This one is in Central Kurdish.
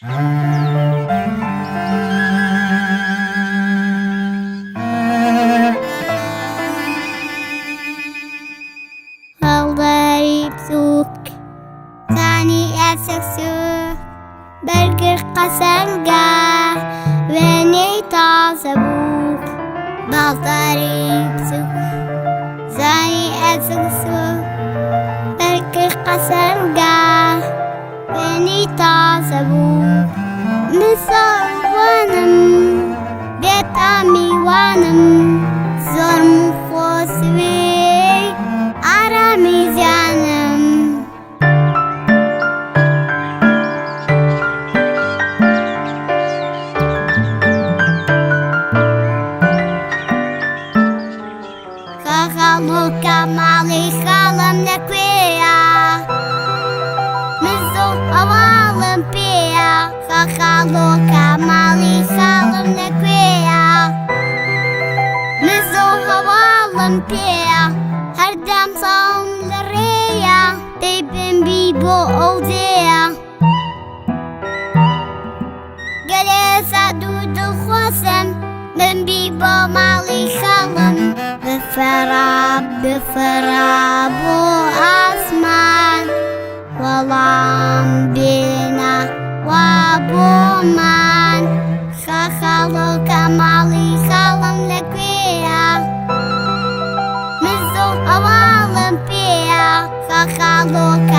هەڵداری بچووک تانی ئەسەکسوو بەرگر قەسەنگە وێنەی تازە بوو باڵداری بچووک زانی ئەسەکسوو بەرگر قەسەنگە وێنەی تازە بوو مساوانم بێتامیوانم زۆرم خۆسوێ ئارامی زیانم خاڵۆکە ماڵی خاڵم لەکوێیە مزۆ هەواڵم پێیە خاڵۆکە ماڵی خاڵم لەکوێیە مزۆ هەواڵم پێیە هەردەم ساڵم لە ڕێیە پێی بمبی بۆ ئەو جێیە گەلێ سەد و دڵخۆشم بمبی بۆ ماڵی خاڵم بفرە بۆ ئاسمان وەڵام بێنە وا بۆمان خاڵۆکە ماڵی خاڵم لەکوێیە مزۆ هەواڵم پێیە خاڵۆکە